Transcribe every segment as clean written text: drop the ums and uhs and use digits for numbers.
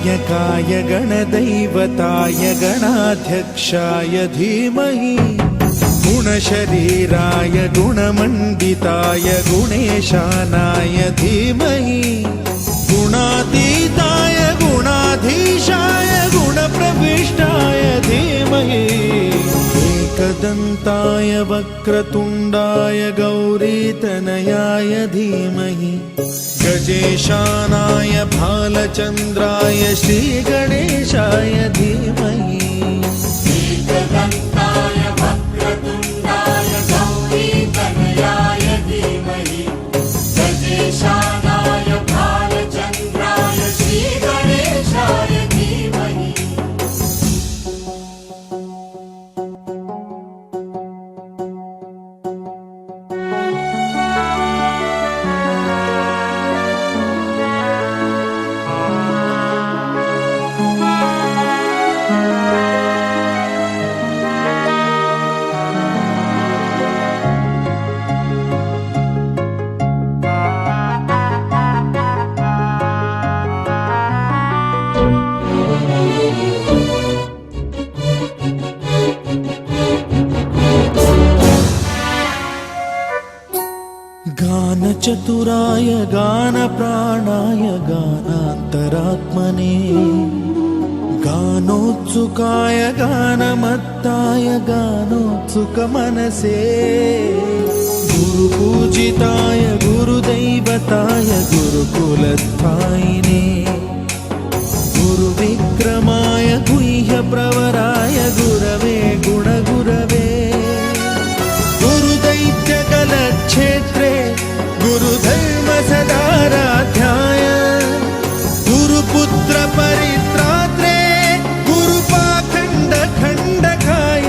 गणनायकाय गणदैवताय गणाध्यक्षाय धीमहि गुणशरीराय गुणमण्डिताय गुणेशानाय धीमहि गुणातीताय गुणाधीशाय गुणप्रविष्टाय धीमहि एकदन्ताय वक्रतुण्डाय गौरीतनयाय धीमहि गजेशानाय भालचन्द्राय श्रीगणेशाय धीमहि एकदन्ताय वक्रतुण्डाय गौरीतनयाय धीमहि गजेशानाय भालचन्द्राय श्रीगणेशाय धीमहि गानचतुराय गानप्राणाय गानान्तरात्मने गानोत्सुकाय गानमत्ताय गानोत्सुकमनसे गुरुपूजिताय गुरुदैवताय गुरुकुलस्थायिने गुरुविक्रमाय गुह्यप्रवराय गुरवे गुणगुरवे गुरुदैत्यकलक्षेत्रे गुरुधर्मसदाराध्याय गुरुपुत्र परित्रात्रे गुरुपाखण्डखण्डकाय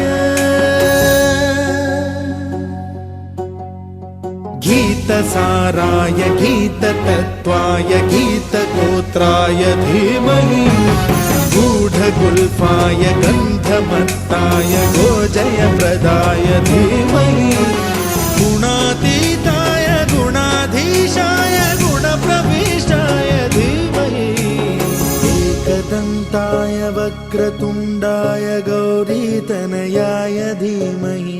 गीतसाराय गीततत्त्वाय गीतगोत्राय धीमहि गूढगुल्फाय गन्धमत्ताय गोजयप्रदाय धीमहि गुणातीताय गुणाधीशाय गुणप्रविष्टाय धीमहि एकदन्ताय वक्रतुण्डाय गौरीतनयाय धीमहि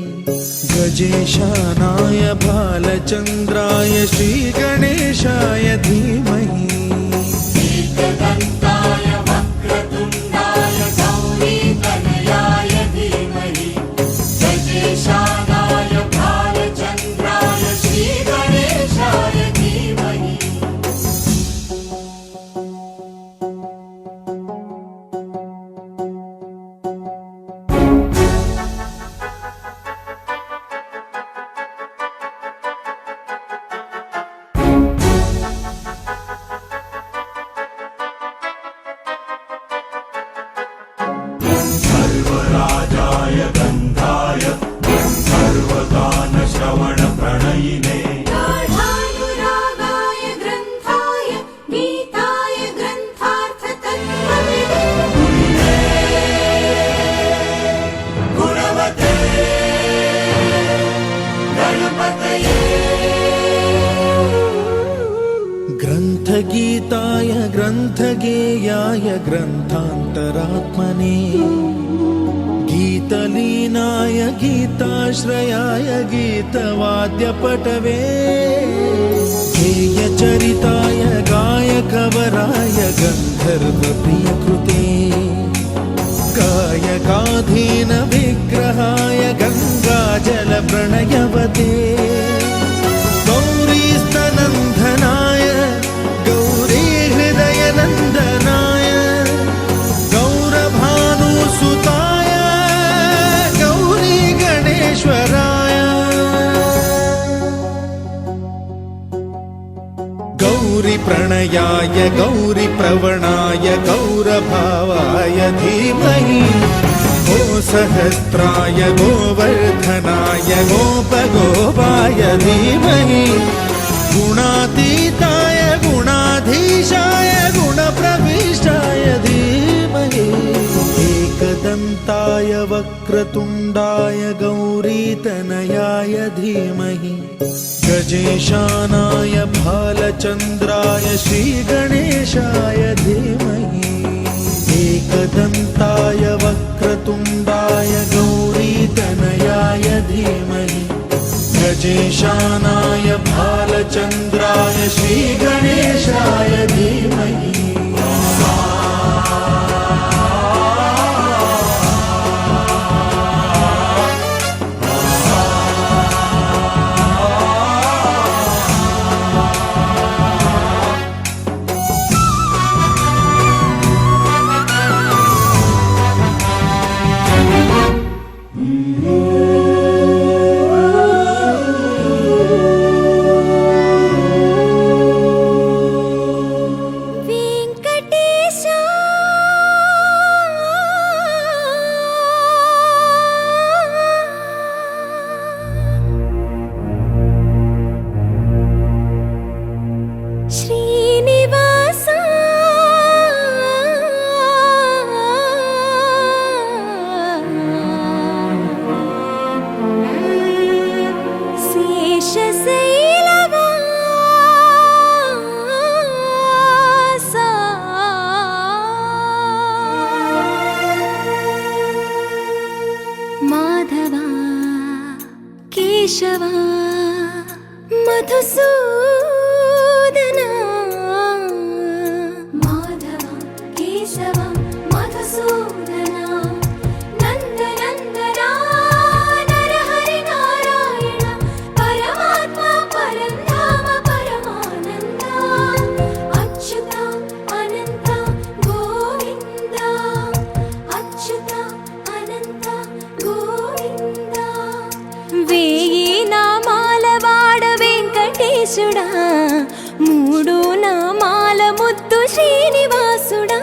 गजेशानाय भालचन्द्राय श्रीगणेशाय धीमहि एकदन्ताय वक्रतुण्डाय गौरीतनयाय धीमहि गजेशानाय भालचन्द्राय श्रीगणेशाय धीमहि सर्वराजाय गन्धाय गन्धर्वगानश्रवणप्रणयिने गाढानुरागाय ग्रन्थाय गीताय ग्रन्थार्थतत्त्वविदे गुणवते गणपतये ग्रन्थगीताय ग्रन्थगेयाय ग्रन्थान्तरात्मने गीतलीनाय गीताश्रयाय गीतवाद्यपटवे गेयचरिताय गायकवराय गन्धर्वप्रियकृते गायकाधीनविग्रहाय गङ्गाजलप्रणयवते गौरीस्तनन्दनाय गौरीहृदयनन्दनाय गौरभानुसुताय गौरीगणेश्वराय गौरीप्रणयाय गौरीप्रवणाय गौरभावाय धीमहि गोसहस्राय गोवर्धनाय गोपगोपाय धीमहि गुणातीताय गुणाधीशाय गुणप्रविष्टाय धीमहि एकदन्ताय वक्रतुण्डाय गौरीतनयाय धीमहि गजेशानाय भालचन्द्राय श्रीगणेशाय धीमहि एकदन्ताय वक्रतुण्डाय गौरीतनयाय धीमहि गजेशानाय भालचन्द्राय श्रीगणेशाय धीमहि माधवा केशवा मधुसूदना माधवा केशवा मधुसूदना नन्दनन्दना नरहरि नारायण परमात्मा परन्धाम परमानन्दा अच्युता अनन्ता गोविन्दा अच्युता अनन्ता गोविन्दा वेयि नामाల వాడ వెంకటేశుడా మూడు నామాల ముద్దు శ్రీనివాసుడా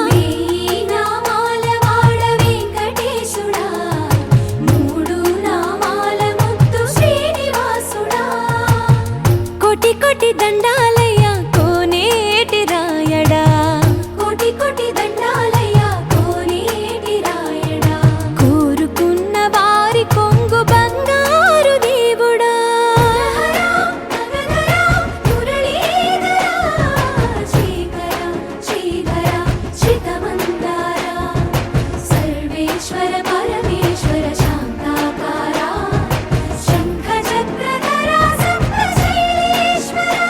వేయి నామాల వాడ వెంకటేశుడా మూడు నామాల ముద్దు శ్రీనివాసుడా కోటి కోటి దండాలయ్యా కోనేటి రాయడా కోటి కోటి దండాలయ్యా కోనేటి రాయడా కోరుకున్న వారి కొంగు బంగారు దేవుడా సర్వేశ్వర పరమేశ్వర శాంతాకారా శంఖ చక్రధరా సప్తశైలేశ్వరా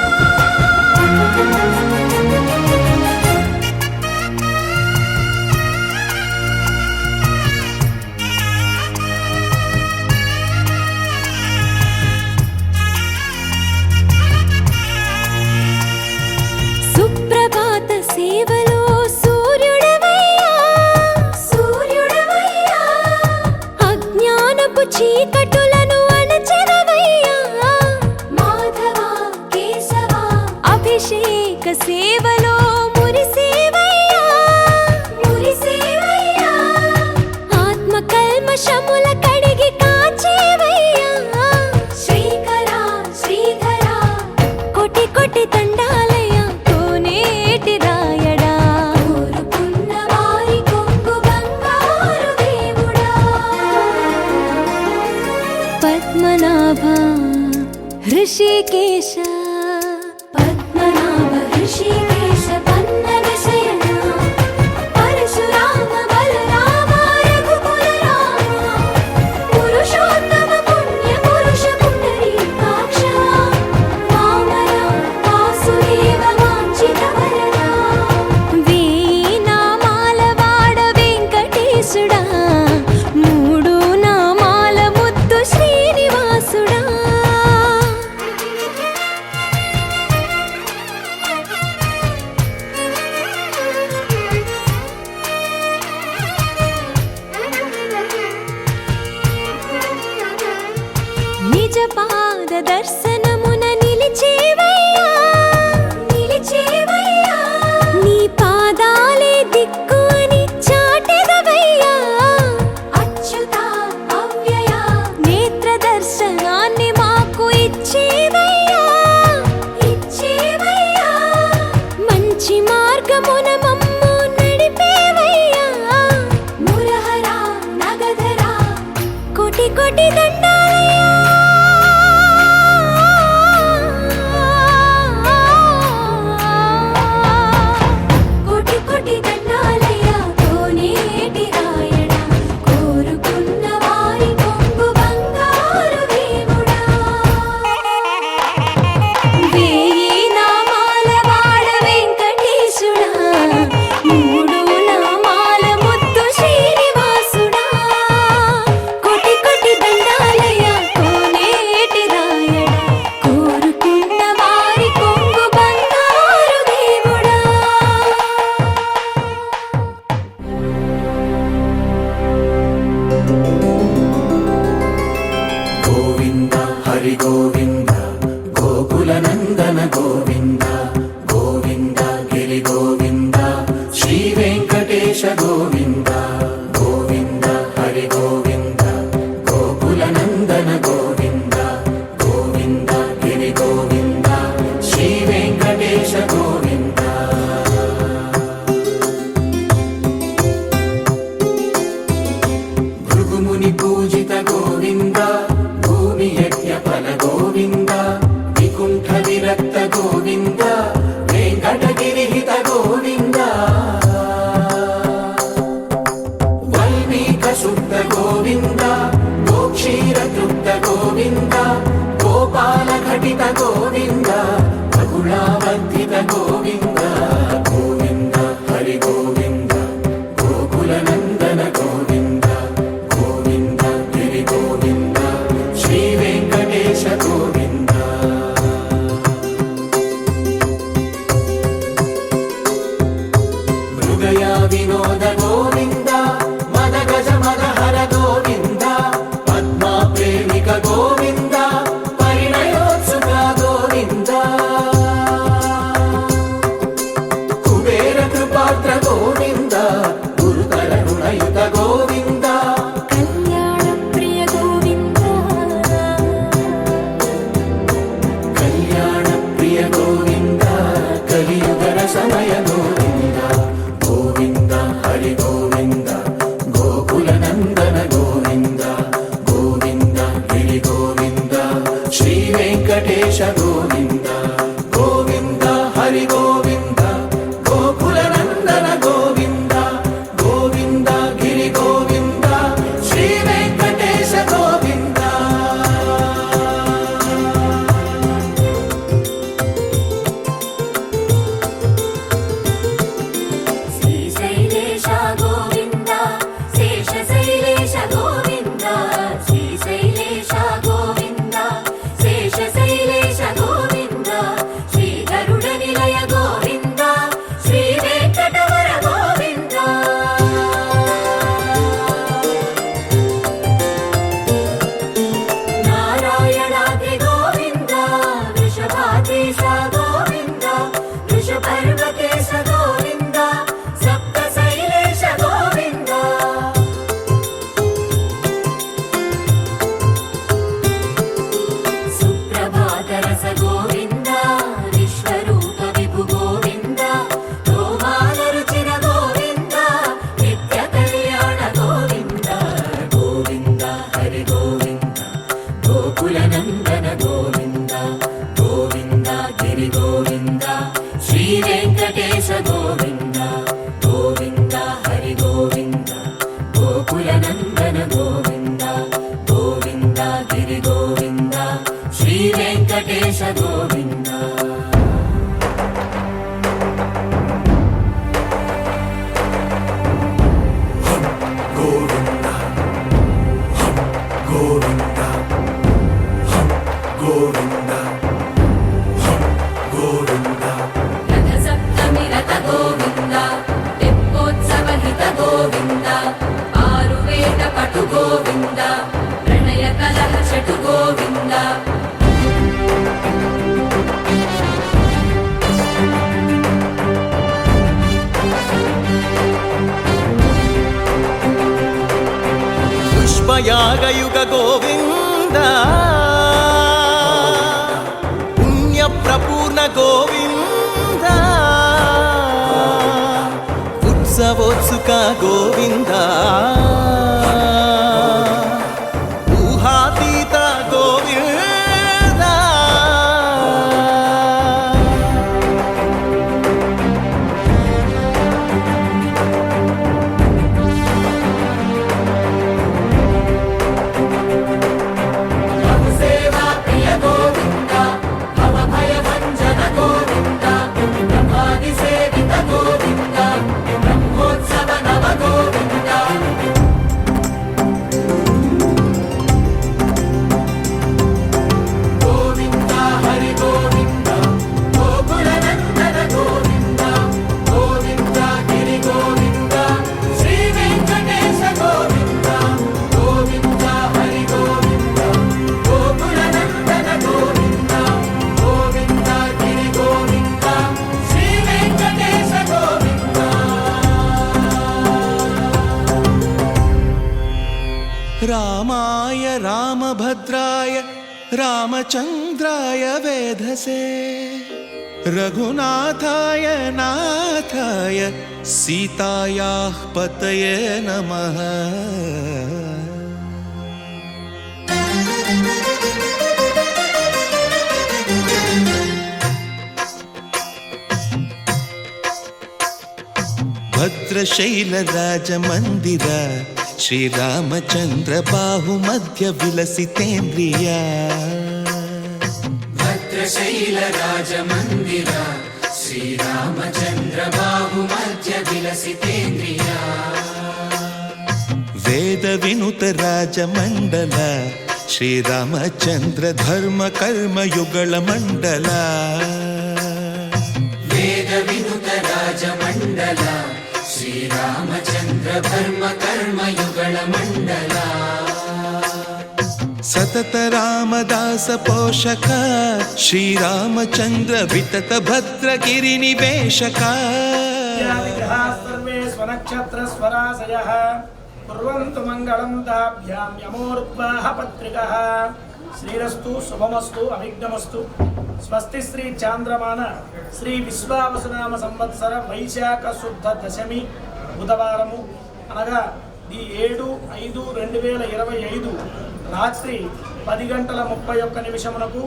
సుప్రభాత సేవలో సూర్యుడవయ్యా సూర్యుడవయ్యా అజ్ఞానపు చీకటులను అణచెదవయ్యా మాధవా కేశవా అభిషేక సేవలో మురిసేవయ్యా మురిసేవయ్యా ఆత్మ కల్మషముల కడిగి కాచేవయ్యా శ్రీకరా శ్రీధరా కోటి కోటి దండాలయ్యా కోనేటి రాయడా కోరుకున్న వారి కొంగు బంగారు దేవుడా పద్మనాభ హృషికేశ పద్మనాభ హృషికేశ పన్నగ శయన పరశురామ బలరామ రఘుకుల రామ పురుషోత్తమ పుణ్య పురుష పుండరీకాక్ష వామన వాసుదేవ వాంఛిత వరదా వేయి నామాల వాడ వెంకటేశుడా మూడు నామాల ముద్దు శ్రీనివాసుడా నిజ పాద దర్శనమున నిలిచేవయ్యా నిలిచేవయ్యా నీ పాదాలే దిక్కు అని చాటెదవయ్యా అచ్యుతా అవ్యయ నేత్ర దర్శనాన్ని మాకు ఇచ్చేవయ్యా ఇచ్చేవయ్యా మంచి మార్గమున మమ్ము నడిపేవయ్యా మురహరా నగధరా కోటి కోటి దండాలయ్యా కోటి కోటి దండాలయ్యా హరి గోవింద గోకుల నందన గోవింద గోవింద గిరి గోవింద శ్రీ వెంకటేశ గోవింద గోవింద హరి గోవింద గోకుల నందన గోవింద గోవింద గిరి గోవింద శ్రీ వెంకటేశ గోవింద భృగుముని పూజిత గోవింద భూమి యజ్ఞ ఫల గోవింద వికుంఠ విరక్త గోవింద వెంకటగిరిహిత గోవింద వల్మీక శుద్ధ గోవింద గోక్షీర తృప్త గోవింద గోపాల ఘటిత గోవింద బహుళావర్ధిత గోవింద గోవింద హరి గోవింద గోకుల నందన గోవింద గోవింద గిరి గోవింద శ్రీ వెంకటేశ గోవింద మృగయా వినోద గోవింద మద గజ మద హర గోవింద పద్మా ప్రేమిక గోవింద పరిణయోత్సుక గోవింద కుబేర కృపాత్ర గోవింద గురుతర రుణయుత గోవింద కళ్యాణ ప్రియ గోవింద కళ్యాణ ప్రియ గోవింద కలియుగర సమయ గోవింద గోవింద హరి గోవింద గోకుల నందన గోవింద గోవింద గిరి గోవింద శ్రీ వెంకటేశ గోవింద గోవింద హరి గోవింద గోకుల నందన గోవింద గోవింద గిరి గోవింద శ్రీ వెంకటేశ గోవింద శ్రీశైలేశ గోవింద శేషశైలేశ గోవింద శ్రీశైలేశ గోవింద శేషశైలేశ గోవింద శ్రీ గరుడ నిలయ గోవింద శ్రీ వెంకటవర గోవింద నారాయణాద్రి గోవింద వృషభాదేశ గోవింద వృషపర్వతేశ గోవింద సప్తశైలేశ గోవింద సుప్రభాతరస గోవింద విశ్వరూప విభు గోవింద తోమాల రుచిన గోవింద నిత్య కళ్యాణ గోవింద గోవింద హరి గోవింద గోకుల నందన గోవింద గోవింద గిరి గోవింద శ్రీ వెంకటేశ గోవింద గోవింద హరి గోవింద గోకుల నందన గోవింద గోవింద గిరి గోవింద శ్రీ వెంకటేశ గోవింద గోవింద గోవింద గోవింద గోవింద రథ సప్తమి రథ గోవింద తెప్పోత్సవ హిత గోవింద ఆరువేద పటు గోవింద ప్రణయ కలహ షటు గోవింద పుష్పయాగయుగ గోవింద పుణ్య ప్రపూర్ణ గోవింద ఉత్సవోత్సుక గోవింద ఊహాతీత గోవింద సేవా ప్రియ గోవింద భవ భయ భంజన గోవింద బ్రహ్మాది సేవిత గోవింద బ్రహ్మోత్సవ నవ గోవింద రామాయ రామభద్రాయ రామచంద్రాయ వేధసే రఘునాథాయ నాథాయ సీతాయాః పతయే నమః. భద్రశైలరాజమందిర శ్రీరామచంద్ర బాహుమధ్య విలసితేంద్రియా. భద్రశైలరాజమందిర శ్రీరామచంద్ర బాహుమధ్య విలసితేంద్రియా. వేద వినుత రాజమండల శ్రీరామచంద్ర ధర్మ కర్మ యుగళ మండల. వేద వినుత రాజమండల శ్రీరామచంద్ర ధర్మ కర్మ యుగళ మండల. సతత రామదాస పోషక శ్రీరామచంద్ర వితత భద్రగిరి నివేశక. సర్వే స్వనక్షత్ర స్వరాశయః కుర్వంతు మంగళం తాభ్యాం యమోర్ధ్వాః పత్రికః. శ్రీరస్తు శుభమస్తు అవిఘ్నమస్తు. స్వస్తి శ్రీ చాంద్రమాన శ్రీ విశ్వావసునామ సంవత్సర వైశాఖ శుద్ధ దశమి బుధవారము అనగా ఈ 7/5/2025 రాత్రి 10:31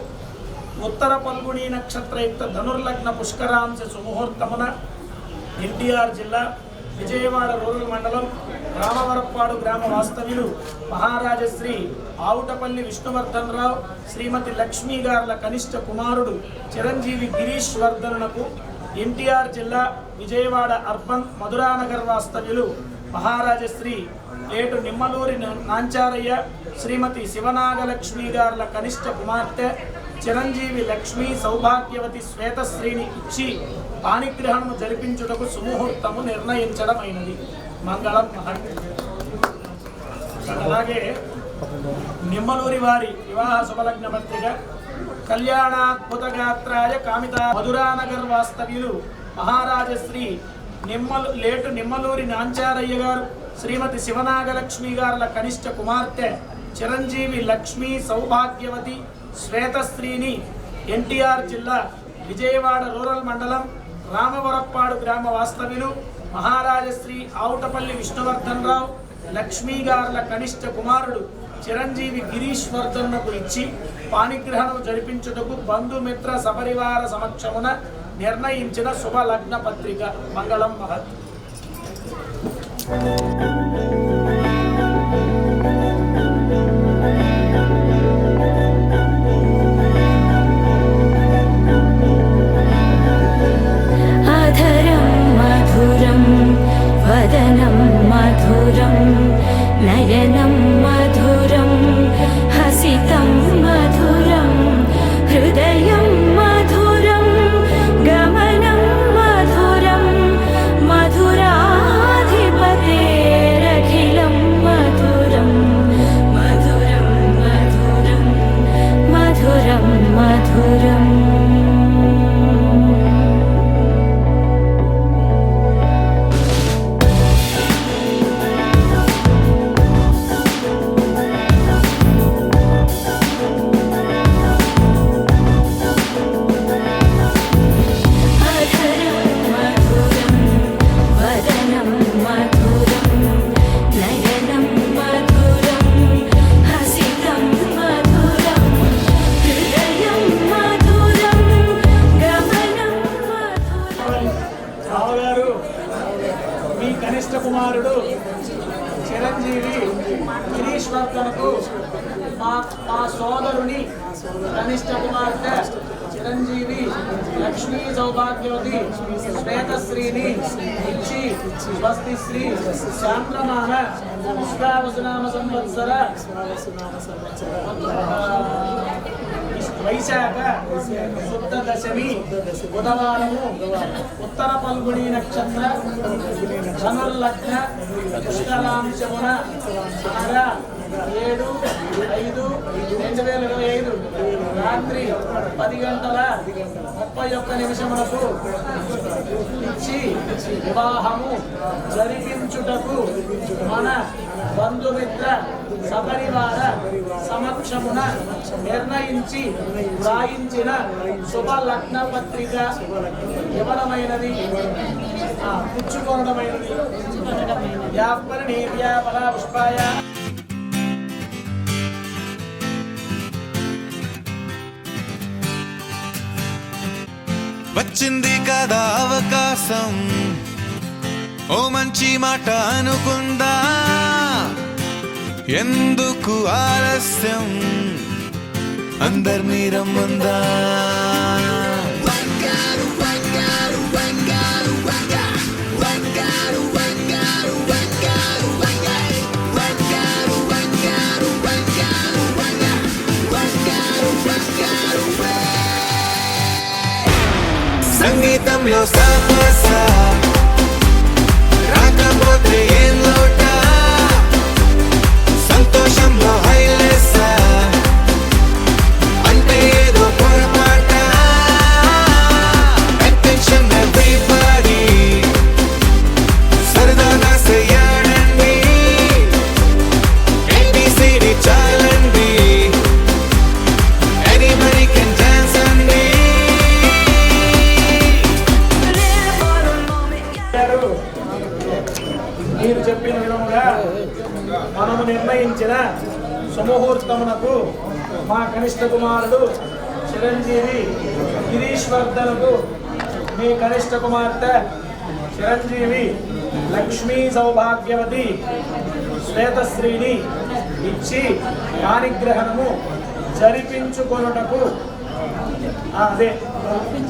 ఉత్తర పల్గుణి నక్షత్రయుక్త ధనుర్లగ్న పుష్కరాంశ సుముహూర్తమున ఎన్టీఆర్ జిల్లా విజయవాడ రూరల్ మండలం రామవరప్పాడు గ్రామ వాస్తవ్యులు మహారాజశ్రీ ఆవుటపల్లి విష్ణువర్ధన్ రావు శ్రీమతి లక్ష్మీ గార్ల కనిష్ట కుమారుడు చిరంజీవి గిరీష్ వర్ధనునకు ఎన్టీఆర్ జిల్లా విజయవాడ అర్బన్ మధురానగర్ వాస్తవ్యులు మహారాజశ్రీ ఏటు నిమ్మలూరి నాంచారయ్య శ్రీమతి శివనాగలక్ష్మీ గార్ల కనిష్ట కుమార్తె చిరంజీవి లక్ష్మీ సౌభాగ్యవతి శ్వేతశ్రీని ఇచ్చి పాణిగ్రహణము జరిపించుటకు సుముహూర్తము నిర్ణయించడమైనది. మంగళం మహత్. అలాగే నిమ్మలూరి వారి వివాహ శుభలగ్న పత్రిక కళ్యాణాద్భుతగాత్రాయ కామిత మధురానగర్ వాస్తవ్యులు మహారాజశ్రీ లేటు నిమ్మలూరి నాంచారయ్య గారు శ్రీమతి శివనాగలక్ష్మి గారుల కనిష్ట కుమార్తె చిరంజీవి లక్ష్మీ సౌభాగ్యవతి శ్వేతశ్రీని ఎన్టీఆర్ జిల్లా విజయవాడ రూరల్ మండలం రామవరప్పాడు గ్రామ వాస్తవ్యులు మహారాజశ్రీ ఆవుటపల్లి విష్ణువర్ధన్ రావు లక్ష్మీ గారుల కనిష్ట కుమారుడు చిరంజీవి గిరీష్ వర్ధన్కు ఇచ్చి పాణిగ్రహణం జరిపించుటకు బంధుమిత్ర సపరివార సమక్షమున నిర్ణయించిన శుభ లగ్న పత్రిక. మంగళం మహత్. అధరం మధురం వదనం మధురం నయనం మధురం హసితం మధురం హృదయం మధురం గమనం మధురం మధురాధిపతేరఖిలం మధురం మధురం మధురం మధురం మధురం. కుమారుడు చిరంజీవి గిరీష్ వర్ధన్కు మా సోదరుని కనిష్ట కుమార్తె చిరంజీవి లక్ష్మీ సౌభాగ్యవతి శ్వేతశ్రీని ఇచ్చి స్వస్తి శ్రీ చాంద్రమాన విశ్వావసునామ సంవత్సర వైశాఖ శుద్ధ దశమి బుధవారము ఉత్తర పల్గుణి నక్షత్ర ధనుర్లగ్న పుష్కరాంశమున అనగా 5/2025 రాత్రి 10:31 ఇచ్చి వివాహము జరిపించుటకు మన బంధుమిత్ర సపరివార సమక్షమున నిర్ణయించి వ్రాయించిన శుభ లగ్న పత్రిక వివరమైనది పుచ్చుకోవడమైనది వ్యాపరణి వ్యాపర పుష్పాయ వచ్చింది కదా అవకాశం, ఓ మంచి మాట అనుకుందా, ఎందుకు ఆలస్యం, అందరినీ రమ్మందా. సంగీతంలో సాపస రాకపోతే ఏం లోట, సంతోషంలో హైలెస్స అంటే ఏదో పొరపాట. అటెన్షన్ ఎవ్రీబడీ సరదాగా చెయ్యాడండి, ABCD చాలండి, ఎనీబడీ కెన్ డాన్స్ అండి. మీరు చెప్పిన విధముగా మనము నిర్ణయించిన సుముహూర్తమునకు మా కనిష్ట కుమారుడు చిరంజీవి గిరీశ్వర్ధనకు మీ కనిష్ట కుమార్తె చిరంజీవి లక్ష్మీ సౌభాగ్యవతి శ్వేతశ్రీని ఇచ్చి పాణిగ్రహణము జరిపించుకొనుటకు అదే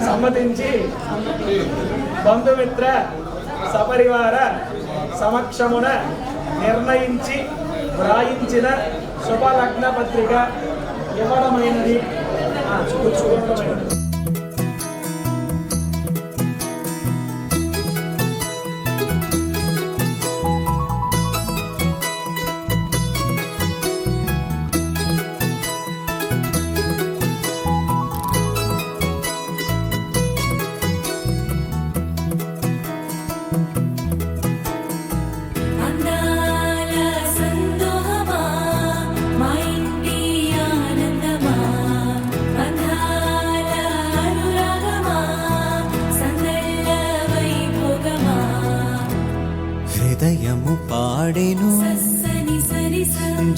సమ్మతించి బంధుమిత్ర సపరివార సమక్షమున నిర్ణయించి వ్రాయించిన శుభలగ్న పత్రిక ఇవ్వడమైనది చూడమైనది. అందాల సందోహమా మా ఇంటి ఆనందమా, అందాల అనురాగమా సందళ్ళ వైభోగమా, హృదయము పాడెను సని సరి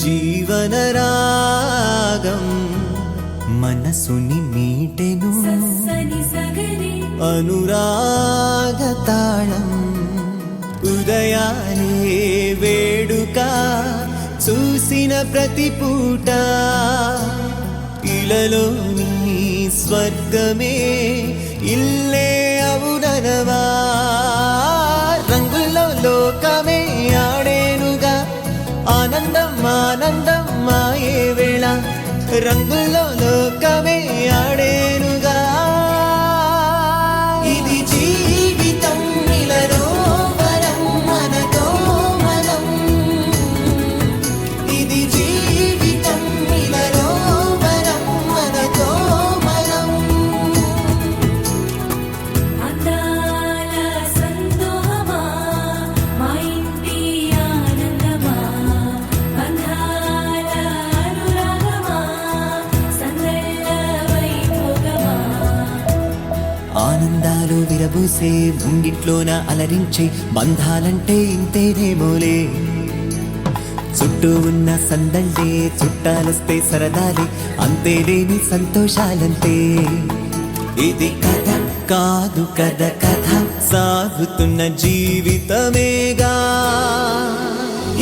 జీవన రాగం, మనసుని మీటెను సని సగరి అనురాగ తాళం. ఉదయాలే వేడుక చూసిన ప్రతి పూట, ఇలలోని స్వర్గమే ఇల్లే అవుననవా. రంగుల్లో లోకమే ఆడేనుగా, ఆనందం ఆనందం మాయే వేళ, రంగుల్లో లోకమే ఆడేనుగా. ఇది జీవితం ఇలలో వరం మనతో మనం, ఇది జీవితం ఇలలో వరం మనతో మనం. అందాల సందోహమా మా ఇంటి ఆనందమా, అందాల అనురాగమా సందళ్ళ వైభోగమా, ఆనందాలు విరబూసే ముంగిట్లోన అలరించే బంధాలంటే ఇంతేనేమోలే. చుట్టూ ఉన్న సందళ్ళే చుట్టాలొస్తే సరదాలే, అంతేలేని సంతోషాలంతే. ఇది కథ కాదు కథ, కథ సాగుతున్న జీవితమేగా.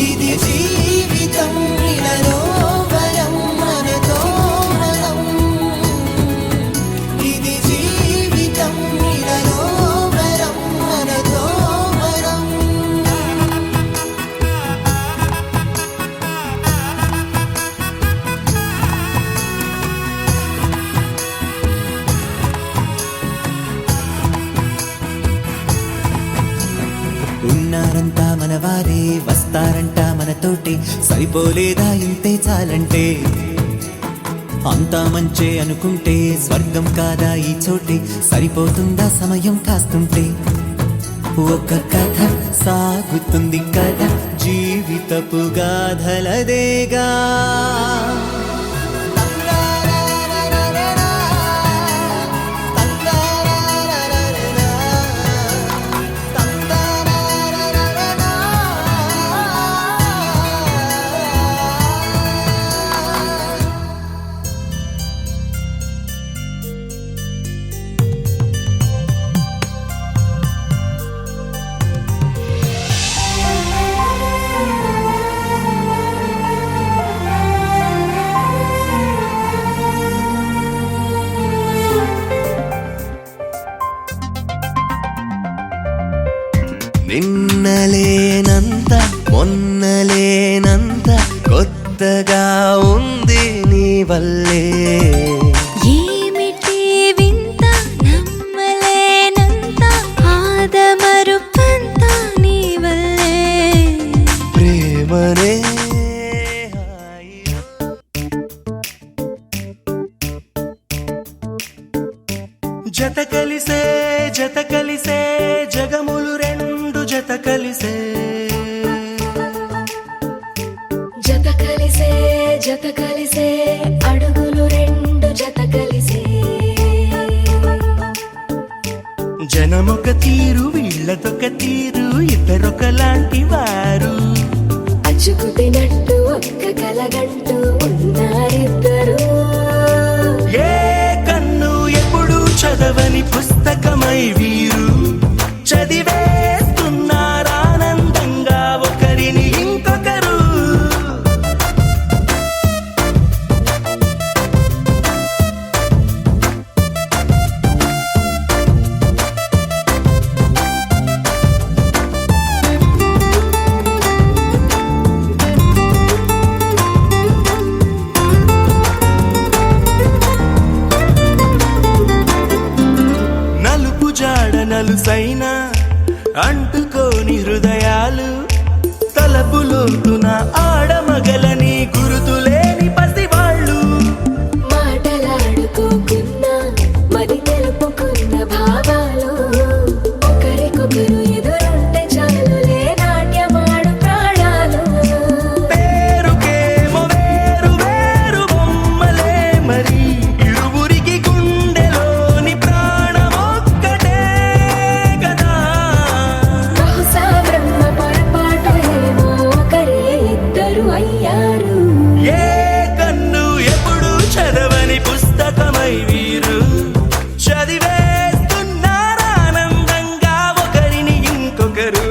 ఇది జీవితం ఇలలో వరం మనతో మనం, ఇది జీవితం ఇలలో వరం మనతో మనం. ఉన్నారంతా మన వారే వస్తారంట మనతోటి, సరిపోలేదా ఇంతే చాలంటే. అంతా మంచే అనుకుంటే స్వర్గం కాదా ఈ చోటే, సరిపోతుందా సమయం కాస్తుంటే. ఒక కథ సాగుతుంది కదా జీవితపు గాథలదేగా. నిన్నలేనంత మొన్నలేనంత కొత్తగా ఉంది నీ వల్లే. ఏమిటి వింత నమ్మలేనంత ఆదమరుపంత నీ వల్లే. ప్రేమనే జత కలిసే జత కలిసే జగములు రెండు జత కలిసే. జత కలిసే జత కలిసే అడుగులు రెండు జత కలిసే. జనమొక తీరు వీళ్ళదొక తీరు, ఇద్దరొకలాంటి వారు. అచ్చుకు తినట్టు ఒక్క కలగంటూ ఉన్నారిద్దరు. ఏ కన్ను ఎప్పుడు చదవని పుస్తకమై వీరు చదివేస్తున్నారానందంగా ఒకరిని ఇంకొకరు. నలుపు జాడ నలుసైన అంటుకోని హృదయాలు, తలపులోతున ఆడమగలని గురుతులేని పసివాళ్ళు. మాటలాడుకోకున్న మరి తెలుపుకున్న భావాలు, ఒకరికొకరు ఎదురుంటే చాలులే నాట్యమాడు ప్రాణాలు. పేరుకేమో వేరు వేరు బొమ్మలే మరి, ఇరువురికి గుండెలోని ప్రాణమొక్కటే కదా. బహుశా బ్రహ్మ పొరపాటు ఏమో ఒకరే ఇద్దరు అయ్యారు. ఏ కన్ను ఎప్పుడు చదవని పుస్తకమై వీరు చదివేస్తున్నారానందంగా ఒకరిని ఇంకొకరు.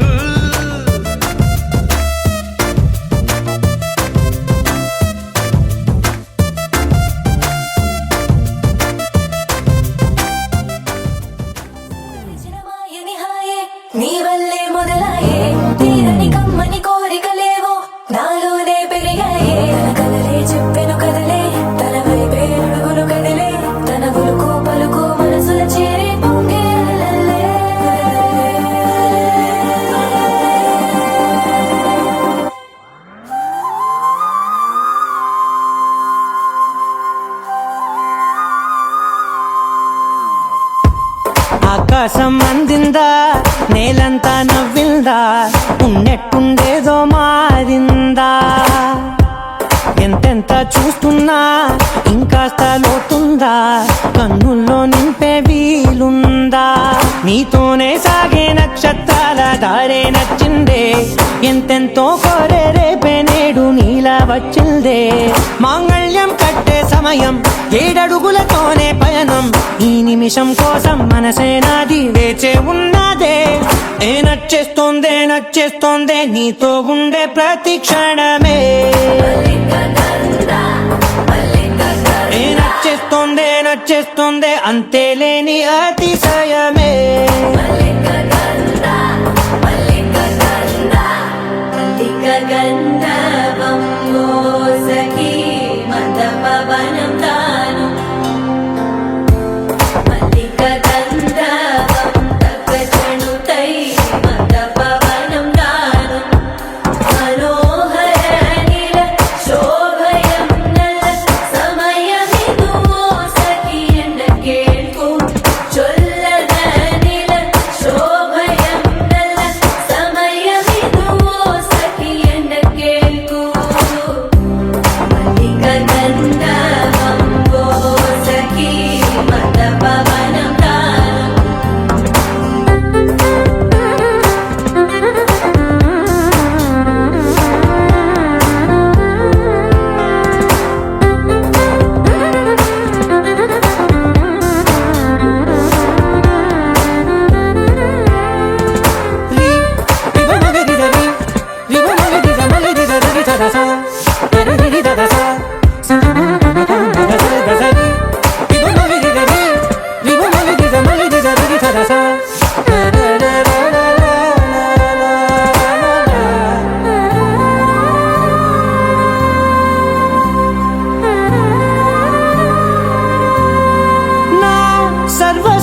నిజమాయని హాయే నీ వల్లే మొదలాయే, తీరని కమ్మని కోరికలేవో నాలోనే పెరిగాయే. తన కదలే చెప్పెను కదలే తన వైపే అడుగులు కదిలే, తన ఉలుకు పలుకు మనసుల చేరే పొంగే అలలే. ఆకాశం అందిందా నేలంతా నవ్విందా, ఉన్నట్టుండేదో మారిందా. ఎంతెంత చూస్తున్నా ఇంకాస్త లోతుందా, కన్నుల్లో నింపే వీలుందా. నీతోనే సాగే నక్షత్రాల దారే నచ్చిందే, ఎంతెంతో కోరే రేపే నేడు నీలా వచ్చిందే. మాంగళ్యం కట్టే సమయం ఏడడుగులతోనే పయనం, ఈ నిమిషం కోసం మనసే నాది వేచే ఉన్నదే. ఏ నచ్చేస్తోందే నచ్చేస్తోందే నీతో ఉండే ప్రతి క్షణమే. ఏ నచ్చేస్తోందే నచ్చేస్తోందే అంతేలేని అతిశయమే. గంధర్వం మోసకి మందపవనం తాను, మల్లిక గంధర్వం తగ్గచణుతై మందపవనం తాను.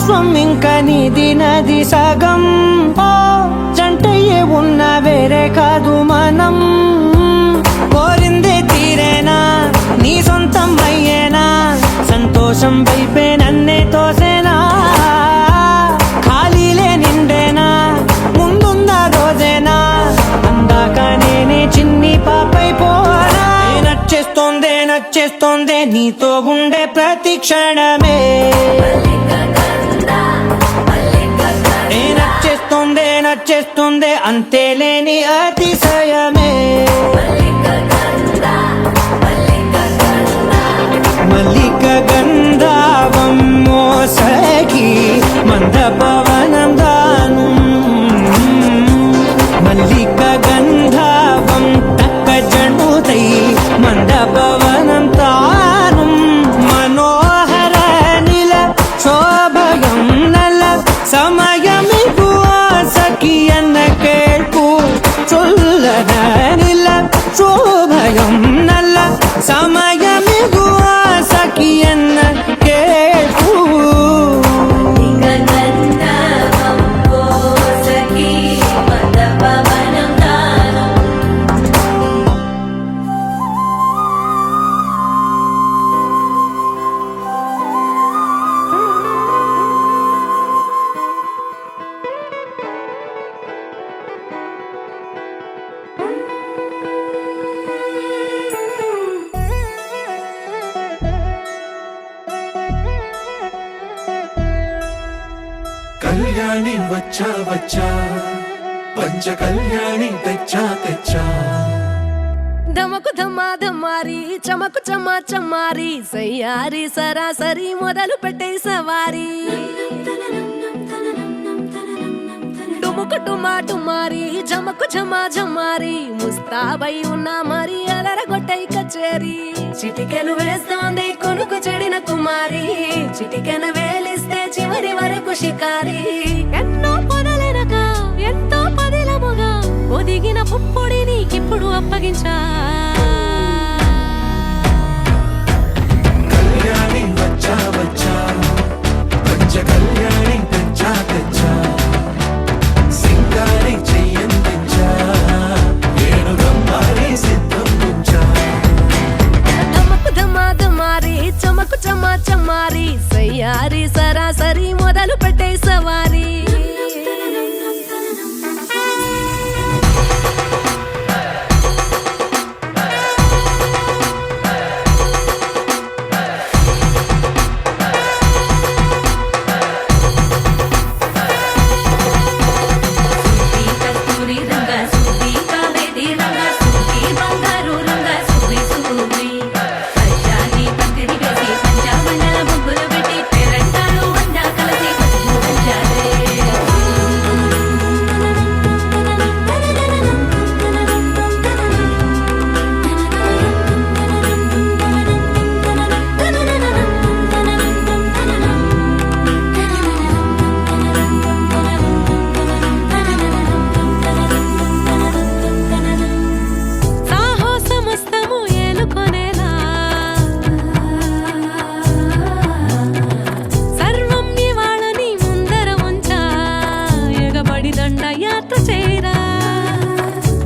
విశ్వం ఇంకా నీది నది సగం ఓ జంటయ్యే ఉన్న వేరే కాదు మనం కోరిందే తీరేనా నీ సొంతం అయ్యేనా సంతోషం వైపే నన్నే తోసేనా ఖాళీలే నిండేనా ముందున్న రోజేనా అందాక నేనే చిన్ని పాపైపోనా నచ్చేస్తోందే నీతో ఉండే ప్రతి క్షణమే నచ్చేస్తోందే అంతేలేని అతిశయమే మల్లిక గంధావం మోసగి మంద పవనం దాను మల్లిక గంధావం తక్క జణుతై మంద పవనం తాను మనోహర నిల శోభయం నల సమయమిగు సఖి ఎన్న కేൾపు చొల్లన నిల శోభయం నల్ల సమయమిగు సఖి ఎన్న కేൾపు కళ్యాణి వచ్చా వచ్చా పంచ కళ్యాణి తెచ్చా తెచ్చా ధమకు ధమ్మా ధమ్మారి చమకు చమ్మా చమ్మారి సయ్యారి సరాసరి మొదలు పెట్టే సవారి డుముకు టుమా టుమారి జమకు ఝమా ఝమారి ముస్తాబై ఉన్నా మరి అలరగొట్టై కచేరి చిటికెను వేస్తోంది కొనుకు చెడిన కుమారి చిటికెను వేలిస్తే చివరి వరకు షికారి ఎన్నో పొదలెనక ఎంతో పదిలముగా ఒదిగిన పుప్పొడి నీకిప్పుడు అప్పగించా కళ్యాణి వచ్చా వచ్చా పంచ కళ్యాణి తెచ్చా తెచ్చా సింగారి చెయ్యందించా ఏను రమ్మారి సిద్ధం ఉంచా ధమకు ధమా ధమారి చమకు చమ్మా చమ్మారి సయ్యారి సరాసరి మొదలు పెట్టే సవారి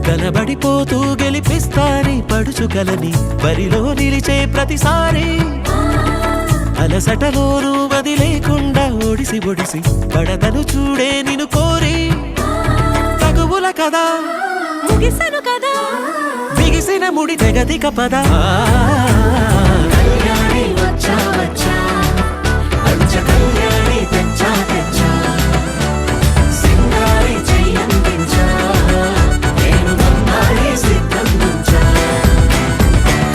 కనబడిపోతూ గెలిపిస్తాని పడుచుకలని బరిలో నిలిచే ప్రతిసారి అలసటలోనూ వదిలేకుండా ఒడిసి ఒడిసి పడతను చూడే నిన్ను కోరి తగువుల కదా ముగిసను కదా బిగిసిన ముడి తెగదిక పద కళ్యాణి వచ్చా వచ్చా పంచ కళ్యాణి తెచ్చా తెచ్చా సింగారి చెయ్యందించా నేను రమ్మారి సిద్ధం ఉంచా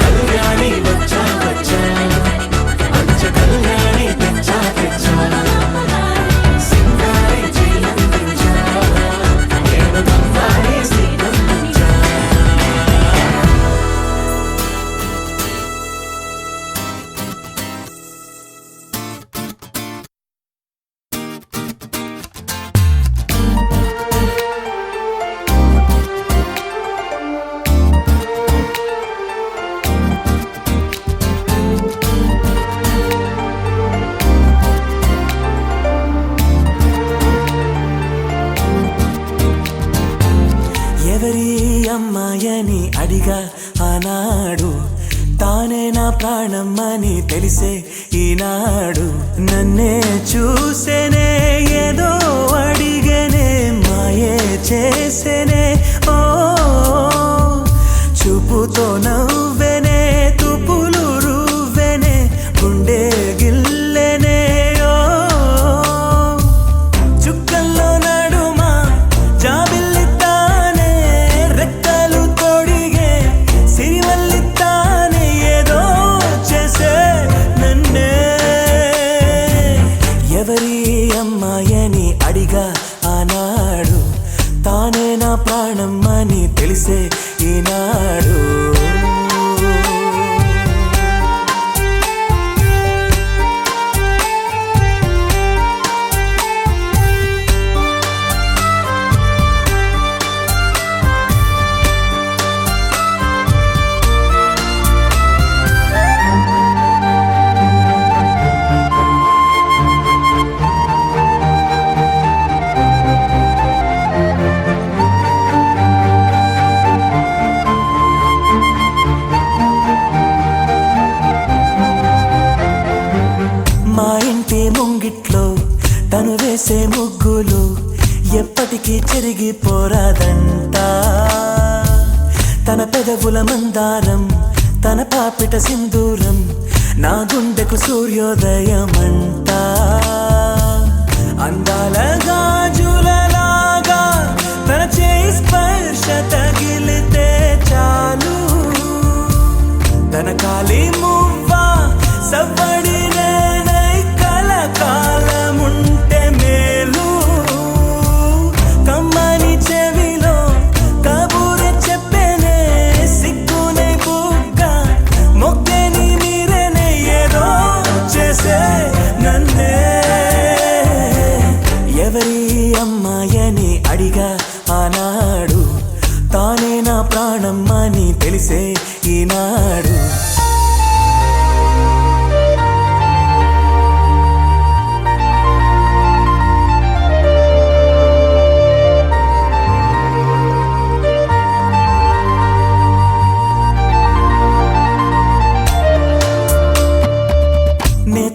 కళ్యాణి వచ్చా వచ్చా పంచ కళ్యాణి తెచ్చా తెచ్చా సింగారి చెయ్యందించా నేను రమ్మారి సిద్ధం ఉంచా ప్రాణం అని తెలిసే ఈనాడు నన్నే చూసేనే ఏదో అడిగనే మాయే చేసేనే ఓ చూపుతో నవ్వెనే తుపులు రువ్వెనే గుండె గిల్లెనే ఓ చుక్కల్లో నడుమా జాబిల్లితానే రెక్కలు తొడిగే సిరివల్లితానే ఏదో చేసే నన్నే ఎవరి అమ్మాయని అడిగా ఆనాడు తానే నా ప్రాణం అని తెలిసే ఈనాడు మా ఇంటి ముంగిట్లో తను వేసే ముగ్గులు ఎప్పటికీ చెరిగిపోరాదంట తన పెదవుల మందారం తన పాపిట సింధూరం నా గుండెకు సూర్యోదయమంట అందాల గాజులలాగా తన చేయి స్పర్శ తగిలితే చాలు తన కాలి మువ్వా సవ్వడినే కాలముంటే మేలు కమ్మని చెవిలో కబూరె చెప్పేనే సిగ్గునే బుగ్గ మొగ్గని మీరేనే ఏదో చేసే నన్నే ఎవరి అమ్మాయని అడిగా ఆనాడు తానే నా ప్రాణం అని తెలిసే ఈనాడు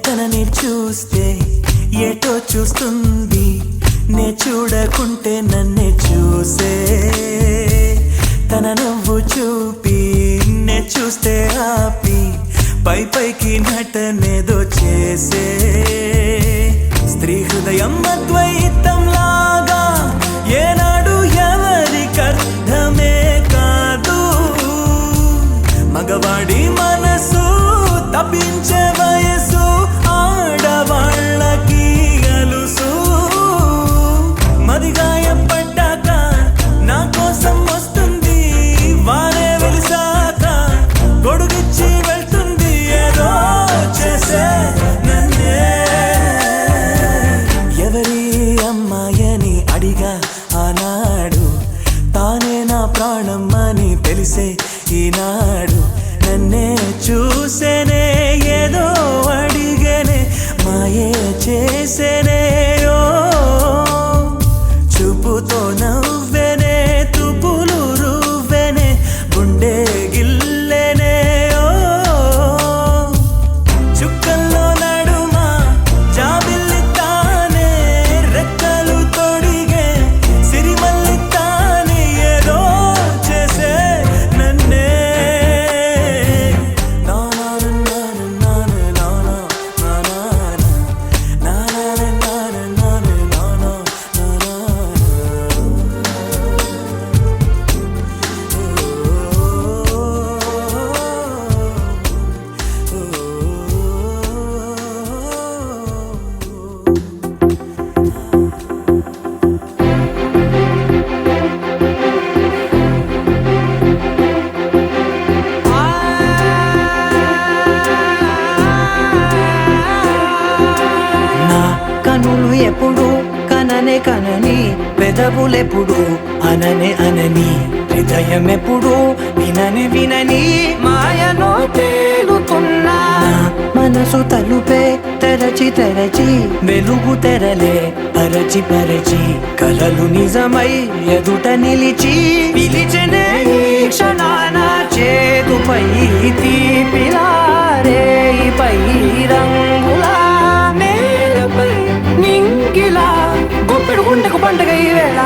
తనని చూస్తే ఏటో చూస్తుంది నే చూడకుంటే నన్నే చూసే తన నవ్వు చూపి నే చూస్తే ఆపి పై పైకి నటనేదో చేసే స్త్రీ హృదయం అద్వైతం లాగా ఏనాడు ఎవరికర్థమే కాదు మగవాడి మనసు తప్పించే వయసు ఆడవాళ్ళకి అలుసు మదిగాయపడ్డాక నా కోసం వస్తుంది వారే వెలిసాక గొడుగిచ్చి వెళ్తుంది ఏదో చేసే నన్నే ఎవరి అమ్మాయని అడిగా ఆనాడు తానే నా ప్రాణం అని తెలిసే ఈనాడు నన్నే చూసేనే ఏదో అడిగనే మాయే చేసేనే ఓ చూపుతో నవ్వెనే తుపులు రువ్వెనే గుండె గిల్లెనే ఓ చుక్కల్లో నడుమా జాబిల్లితానే రెక్కలు తొడిగే సిరిమల్లితానే ఏదో చేసే నన్నే కనులు ఎప్పుడు కననే కనని పెదవులెప్పుడు అననే అనని హృదయం ఎప్పుడు వినని వినని మాయలో తేలుతున్నా మనసు తలుపే తెరచి తెరచి వెలుగు తెరలే పరచి పరచి కలలు నిజమై ఎదుట నిలిచి పిలిచెనే ఈ క్షణాన చేదుపై తీపిలా రేయిపై రంగులా నేలపై నింగిలా గుప్పెడు గుండెకు పండుగ ఈ వేళ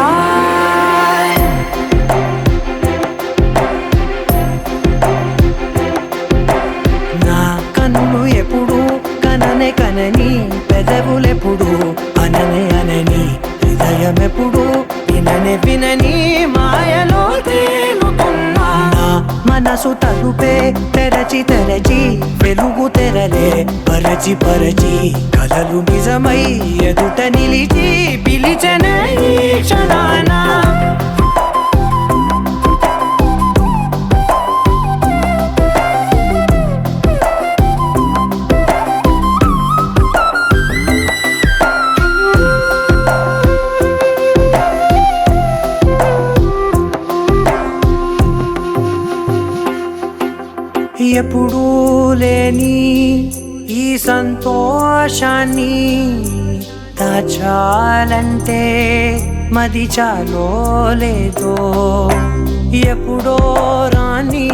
నా కన్నులు ఎప్పుడు కననే కనని పెదవులెప్పుడు అననే అనని హృదయం ఎప్పుడు విననే వినని మాయలో తేలుతున్నా నా మనసు తలుపే తెరచి తెరచి వెలుగు తెరలే పరచి పరచి కలలు నిజమై ఎదుట నిలిచి పిలిచనే ఈ క్షణాన ఎప్పుడూ లేని ఈ సంతోషాన్ని దాచాలంటే మది చాలో లేదో ఎప్పుడో రాని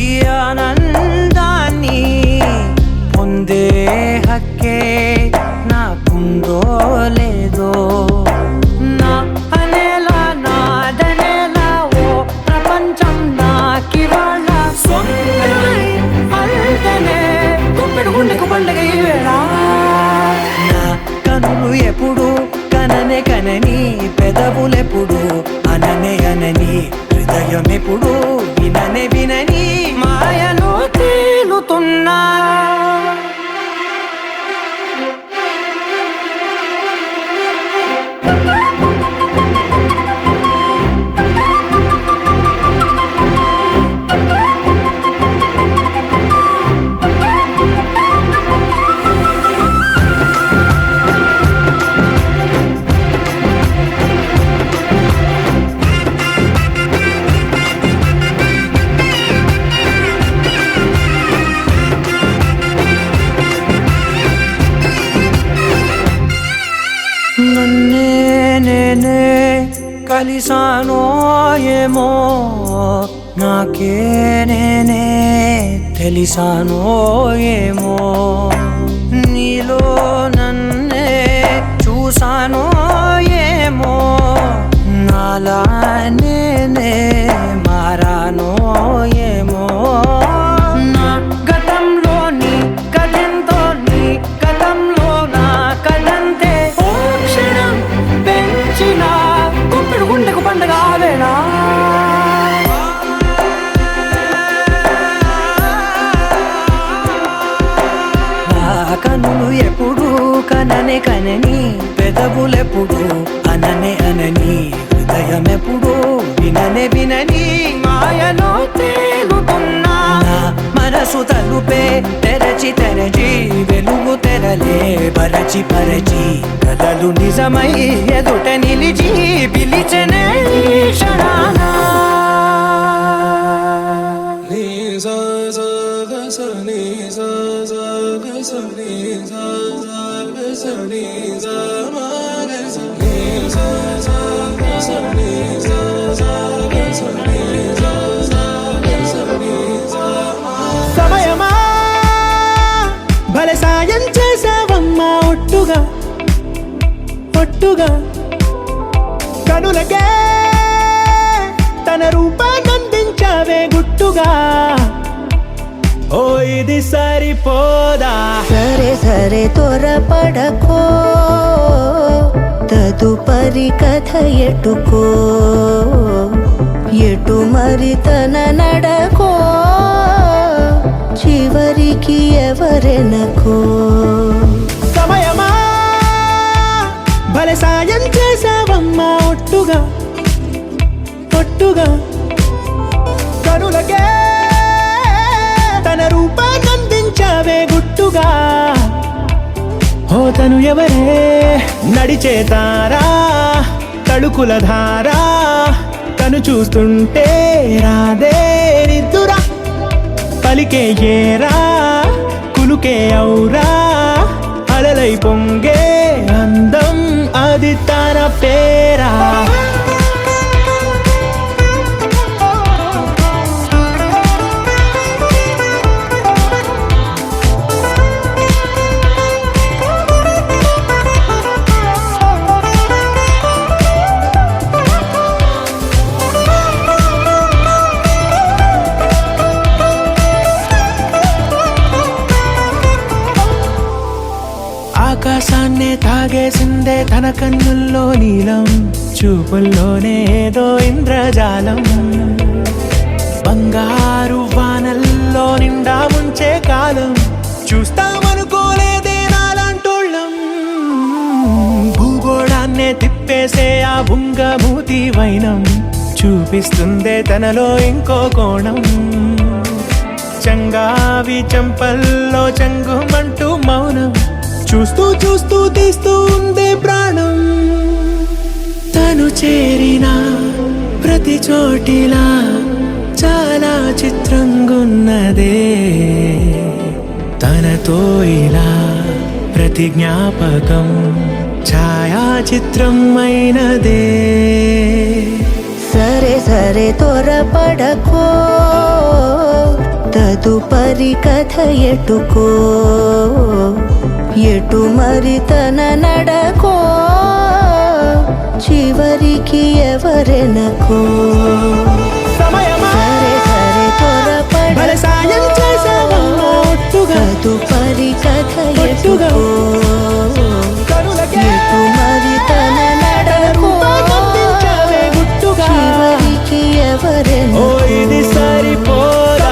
ఈ ఆనందాన్ని పొందే హక్కే నాకుందో లేదో నా అనేలా నాదనేలా ఓ ప్రపంచం నాకివాళ గుండెకు పండుగ ఈ వేళ నా కనులు ఎప్పుడు కననే కనని పెదవులెప్పుడు అననే అనని హృదయం ఎప్పుడు విననే వినని మాయలో తేలుతున్నా నన్నే నేనే కలిసానో ఏమో నాకే నేనే తెలిసానో ఏమో నీలో నన్నే చూసానో ఏమో నాలా నేనే మారానో ఏమో నా గతంలోని కథంతో నీ గతంలో నా కథంతే ఓ క్షణం పెంచిన గుప్పెడు గుండెకు పండుగ వేళ కనులు ఎప్పుడు కననే కనని పెదవులెప్పుడు అననే అనని హృదయం ఎప్పుడు విననే వినని మాయలో తేలుతున్నా నా మనసు తలుపే తెరచి తెరచి వెలుగు తెరలే పరచి పరచి కలలు నిజమై ఎదుట నిలిచి పిలిచనే ఈ క్షణాన సమయమా భలే సాయం చేసావమ్మా ఒట్టుగా ఒట్టుగా కనులకే తన రూపాన్నందించావే గుట్టుగా ఓ ఇది సరిపోదా సరే సరే త్వరపడకో తదుపరి కథ ఎటుకో ఎటు మరి తన నడకో చివరికి ఎవరెనకో సమయమా భలే సాయం చేసావమ్మా ఒట్టుగా ఒట్టుగా కనులకే తన రూపాన్నందించావే గుట్టుగా ఓ తను ఎవరే నడిచే తారా తడుకుల ధారా తను చూస్తుంటే రాదే నిద్దురా పలికే ఏరా కులుకే ఔరా అలలై పొంగే అందం అది తన పేరా ఆకాశాన్నే తాగేసిందే తన కన్నుల్లో నీలం, చూపుల్లోనే ఏదో ఇంద్రజాలం. బంగారు వానల్లో నిండా ముంచే కాలం చూస్తామనుకోలేదే నాలాంటోళ్ళం. భూగోళాన్నే తిప్పేసే ఆ బుంగమూతి వైనం చూపిస్తుందే తనలో ఇంకో కోణం. చంగావి చంపల్లో చంగుమంటూ మౌనం చూస్తూ చూస్తూ తీస్తూ ఉందే ప్రాణం. తను చేరిన ప్రతి చోటిలా చాలా చిత్రంగున్నదే, తనతో ఇలా ప్రతి జ్ఞాపకం ఛాయాచిత్రం అయినదే. సరే సరే త్వరపడకో, తదుపరి కథ ఎటుకో, ఎటు మరి తన నడకో, చివరికి ఎవరెనకో. సరే సరే త్వరపడకో, సాయం చేసావమ్మా ఒట్టుగా, తదుపరి కథ ఎటుకో, కరులకే ఎటు మరి తన నడకో, కనిపించావే గుట్టుగా. చివరికి ఓ ఎవరెనకో. ఇది సరిపోదా.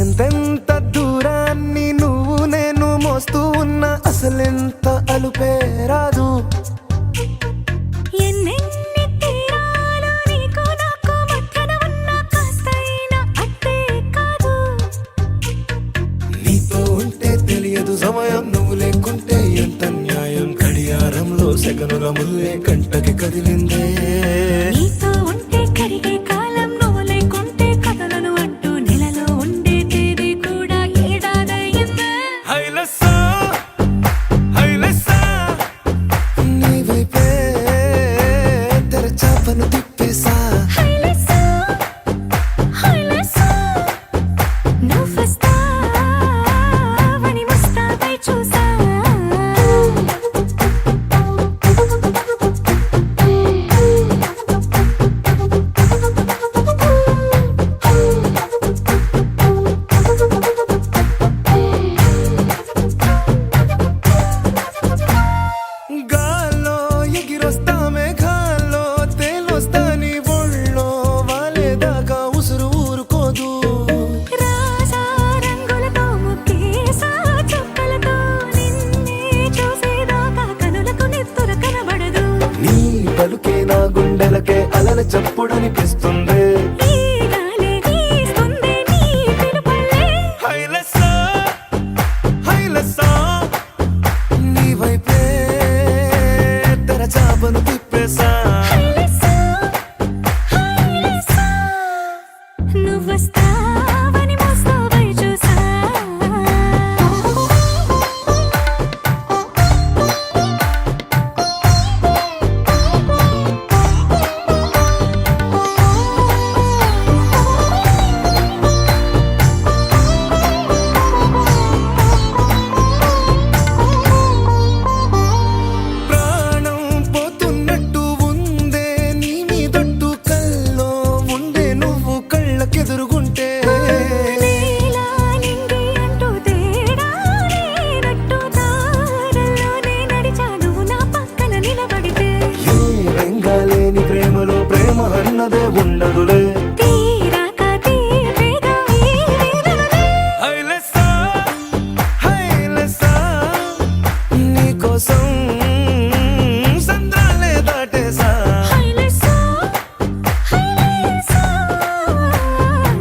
ఎంతెంత దూరాన్ని నువ్వు నేను మోస్తూ ఉన్నా అసలెంత అలుపే రాదు. ఎన్నెన్ని తీరాలు నీకు నాకు మధ్యన ఉన్న కాస్తైనా అట్టే కాదు. నీతో ఉంటే తెలియదు సమయం, నువ్వు లేకుంటే ఎంత న్యాయం. గడియారంలో సెకనుల ముల్లే కంటకి కదిలిందే. నీతో ఉంటే కరిగే కాలం, నువ్వు లేకుంటే కథలను అంటూ నెలలో ఉండే తేదీ కూడా ఏడాదయ్యిందే. హైలెస్సా హైలెస్సా నీ వైపే తెరచాపను తిప్పేసా. హైలెస్సా, హైలెస్సా, నువ్వొస్తావని ముస్తాబై చూసా. గాల్లో ఎగిరొస్తా మేఘాల్లో తేలొస్తా నీ ఒళ్ళో వాలేదాకా ఉసురు ఊరుకోదు. రాజా రంగులతో ముక్కేసా చుక్కలతో నిన్నే చూసేదాకా కనులకు నెత్తుర కనబడదు. నీ పలుకే నా గుండెలకే అలల చప్పుడనిపిస్తుంది. ఈ గాలి వీస్తుంది నీ పిలుపులే. హైలెస్సా హైలెస్సా నీ వైపే తెరచాపను తిప్పేసా. హైలెస్సా, హైలెస్సా, నువ్వొస్తావని ముస్తాబై చూసా. ప్రాణం పోతున్నట్టు ఉందే నీ మీదొట్టు, కల్లో ఉండే నువ్వు కళ్ళకెదురుగుంటే. నీలా నింగి అంటూ తేడా లేనట్టు తారల్లోనే నడిచా నువ్వు నా పక్కన నిలబడితే. ఏ రంగాలేని ప్రేమలో ప్రేమ అన్నదే ఉండదులే. తీరాక తీరేగా ఈ వేదనలే. హైలెస్సా హైలెస్సా నీకోసం సంద్రాలే దాటేసా. హైలెస్సా, హైలెస్సా,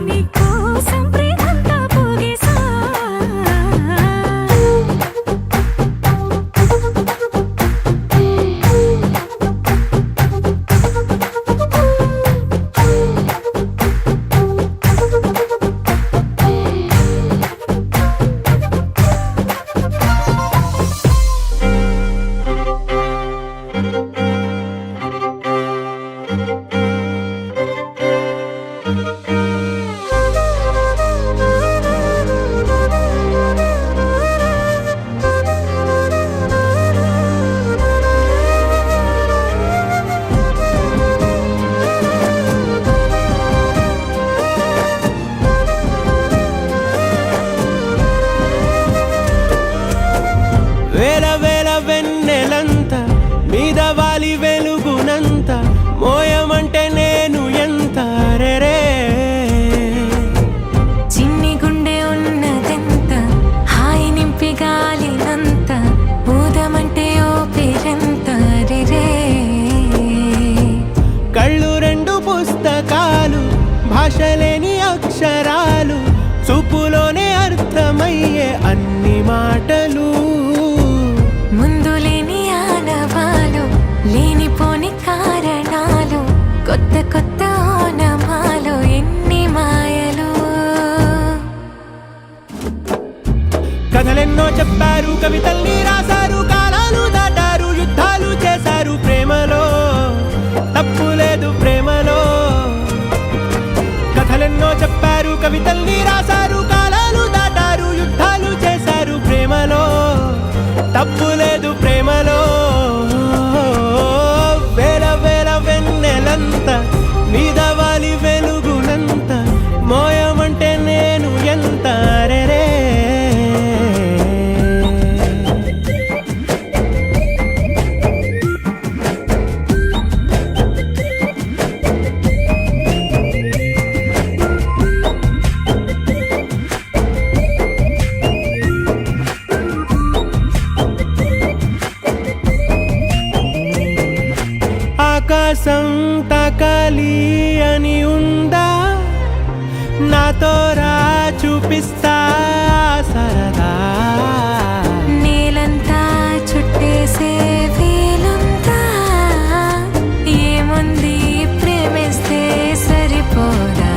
నీకోసం ప్రేమంతా పోగేసా. మోయమంటే నేను ఎంత రే చిన్ని గుండె ఉన్నదెంత హాయి నింపి గాలినంత ఊదమంటే ఓ పేరెంత రే కళ్ళు రెండు పుస్తకాలు భాషలేని అక్షరాలు చూపులోనే అర్థమయ్యే అన్ని మాటలు ముందు లేని ఆనవాలు లేనిపోని కారణాలు కొత్త కొత్త ఓనమాలు ఎన్ని మాయలు కథలెన్నో చెప్పారు కవితల్ని రాశారు కాలాలు దాటారు యుద్ధాలు చేశారు ప్రేమలో తప్పు లేదు ప్రేమలో కథలెన్నో చెప్పారు కవితల్ని రాశారు కాలాలు దాటారు యుద్ధాలు చేశారు ప్రేమలో తప్పు లేదు ప్రేమలో వేల వేల వెన్నెలంత మీద వాలి వెలుగునంత మోయమంటే నేను ఎంత రే ఆకాశం తాకాలి అని ఉందా నాతో రా చూపిస్తా సరదా నేలంతా చుట్టేసే వీలుందా ఏముంది ప్రేమిస్తే సరిపోదా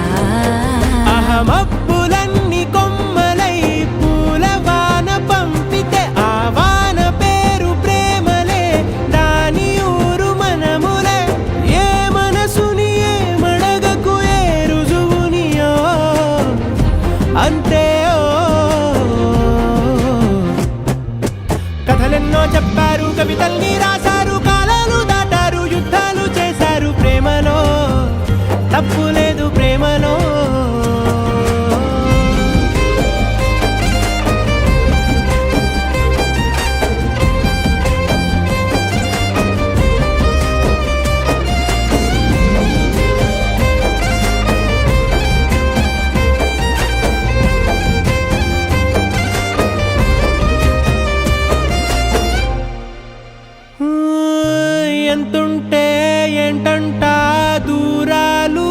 అహమప్పులన్నీ కొమ్మలై పూలవాన పంపితే ఆ వాన పేరు ప్రేమలే దాని ఊరు మనములే ఏ మనసుని ఏ మడగకు ఏ రుజువునియో అంతే కథలెన్నో చెప్పారు కవితల్ని రాశారు కాలాలు దాటారు యుద్ధాలు చేశారు ప్రేమలో తప్పు లేదు ప్రేమలో ఎంతుంటే ఏంటంట దూరాలు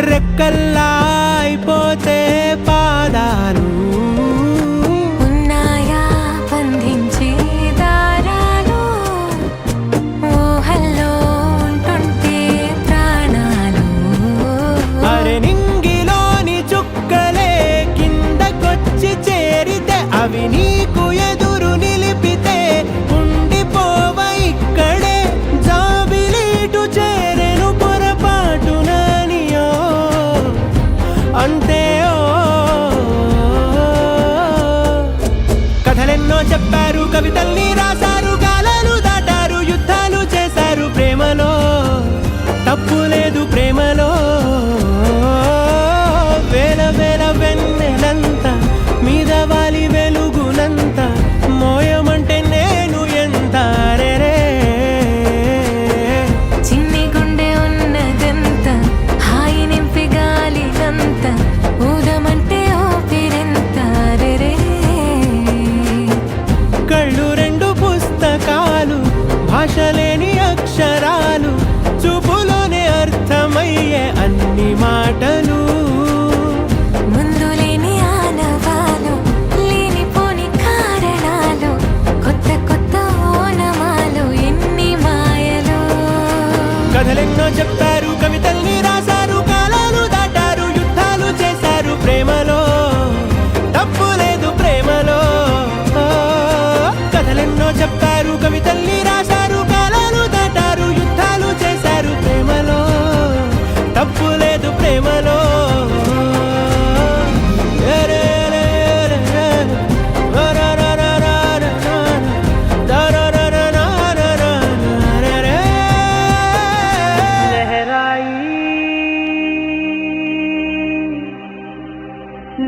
రెక్కల్లా అయిపోతే పాదాలు ఉన్నాయా బంధించే దారాలు ఊహల్లో ఉంటుంటే ప్రాణాలు అరే నింగిలోని చుక్కలే కిందకొచ్చి చేరితే అవి నీకు ఎదురు నిలిపితే ఉండిపోవ ఇక్కడే జాబిలీటు చేరెను పొరపాటుననియో అంతే కథలెన్నో చెప్పారు కవితల్ని రాశారు కాలాలు దాటారు యుద్ధాలు చేశారు ప్రేమలో తప్పు లేదు ప్రేమలో వేల వేల వెన్నెలంత మీద వాలి వెలుగునంత మోయమంటే నేను ఎంత రే చిన్ని గుండె ఉన్నదెంత హాయి నింపి గాలినంత ఊదమంటే ఓపిరెంత రే కళ్ళు రెండు పుస్తకాలు భాషలేని అక్షరాలు చూపులోనే అర్థమయ్యే అన్ని మాటలు ముందు లేని ఆనవాలు లేనిపోని కారణాలు కొత్త కొత్త ఓనమాలు ఎన్ని మాయలు కథలెన్నో చెప్పారు కవితల్ని రాశారు కాలాలు దాటారు యుద్ధాలు చేశారు ప్రేమలో తప్పు లేదు ప్రేమలో కథలెన్నో చెప్పారు కవితల్ని రాశారు కాలాలు దాటారు యుద్ధాలు చేశారు ప్రేమలో తప్పు లేదు ప్రేమలో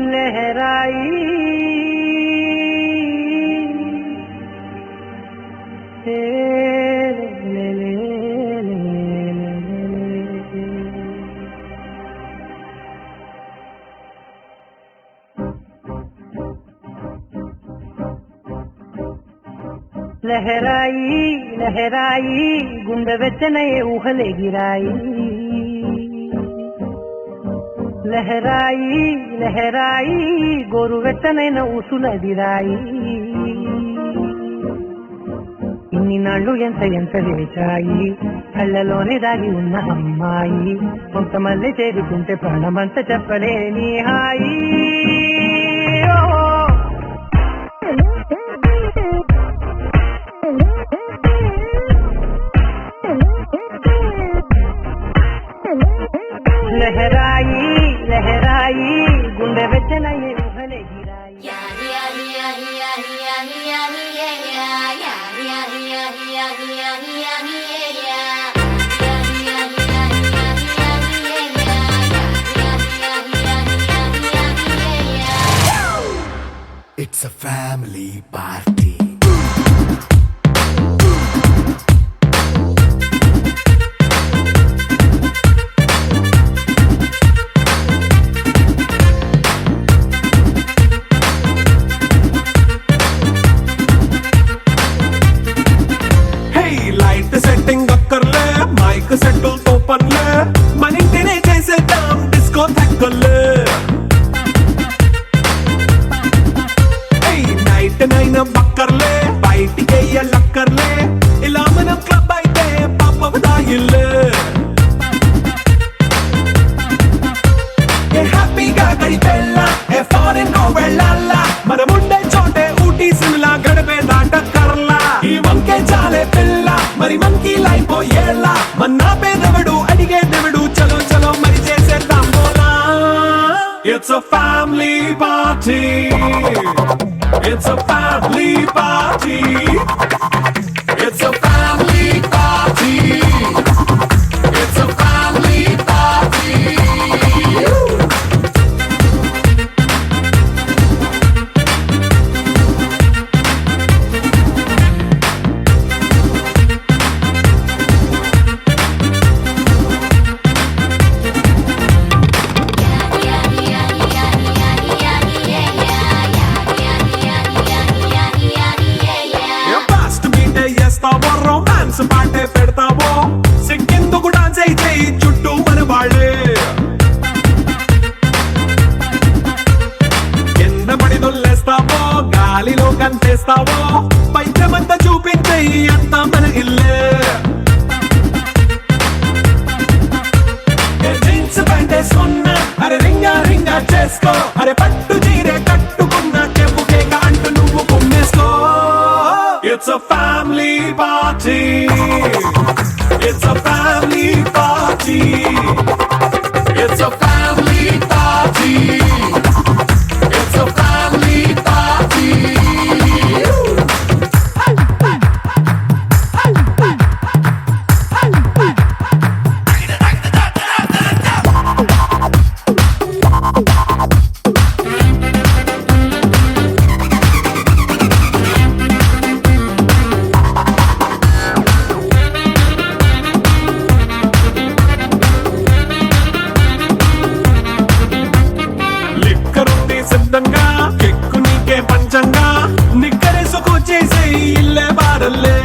लहराई ले ले ले ले లహరాయి లహరాయి గుండె వెచ్చనయే ఊహలెగిరాయి లహరాయి లహరాయి గోరు వెచ్చనైన ఊసులదిరాయి ఇన్ని నాళ్ళు ఎంత ఎంత వేచాయి కళ్ళలోనే దాగి ఉన్న అమ్మాయి కొంతమంది చేరుకుంటే ప్రాణమంత చెప్పలేని హాయి లహరాయి లహరాయి గుండె వెచ్చనయ్యే ఊహలెగిరాయి It's a family party. Hey, light setting అక్కర్లే మైక్ సెట్టు తో పనులే మన ఇంటినే చేసేద్దాం డిస్కో థక్కర్లే నైట్ నైన్ బక్కర్లే బయటికెయ్యలక్కర్లే ఇలా మనం క్లబ్ అయితే పాప దాయిల్లే హ్యాపీగా గడిపెళ్ళా ఏ ఫారెన్ నో వెళ్ళాలా మనముండే చోటే ఊటీ సిమ్లా గడిపే దాటక్కర్లా ఈ వంకే చాలే పిల్ల మరి మంకీ లైఫ్ ఏళ్ళ మన్నా పేదవడు అడిగేదెవడు చలో చలో మరి చేసేద్దాం బోలా it's a family party. It's a family party. It's a family party. It's a family party. Romance పాటే పెడతావో సిగ్గెందుకు డాన్స్ అయితే చుట్టూ మన వాళ్ళే కింద పడి దొల్లేస్తావో గాలిలో కంటేస్తావో పైచమంతా చూపించే అంతా మన ఇల్లే జీన్స్ ప్యాంట్ వేసుకున్నా అరే రింగా రింగా చేసుకో అరే పట్టు చీరే కట్టుకున్న చెప్పు కేక అంటూ నువ్వు కుమ్మేసుకో It's a family party. It's a family party. It's a family party. It's a family party. సిద్ధంగా కెక్కు నీకే పంచంగా నిక్కరేసుకు చేసే ఇల్లే బారల్లే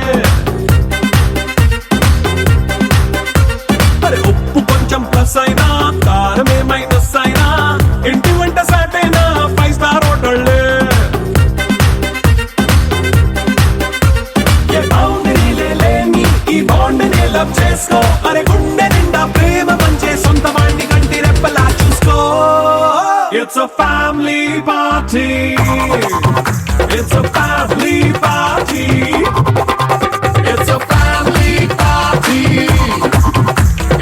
అరే ఉప్పు కొంచెం ప్లస్ అయినా కారమే మైనస్ అయినా ఇంటి వంట సాటైనా 5 స్టార్ హోటళ్ళే ఏ బౌండరీలే లేని ఈ బాండ్ని లవ్ చేసుకో అరే గుండె నిండా ప్రేమ పంచే సొంత వాణ్ణి కంటి రెప్పలా చూసుకో It's a family party. It's a family party. It's a family party.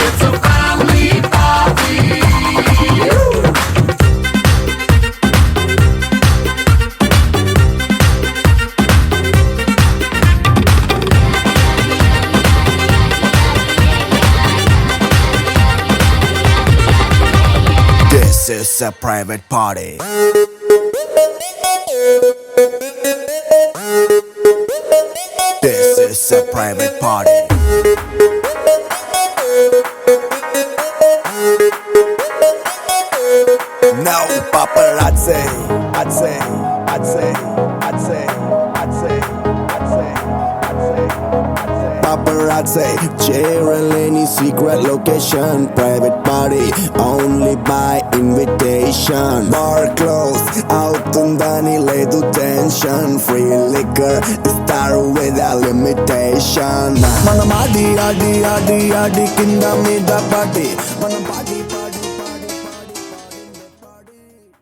It's a family party. This is a private party. This is a private party. No paparazzi. I'd say. God say చేరలేని secret location private party only by invitation bar close అవుతుందని లేదు tension free liquor ఇస్తారు without limitation మనం ఆడి కింద మీద పాటి మనం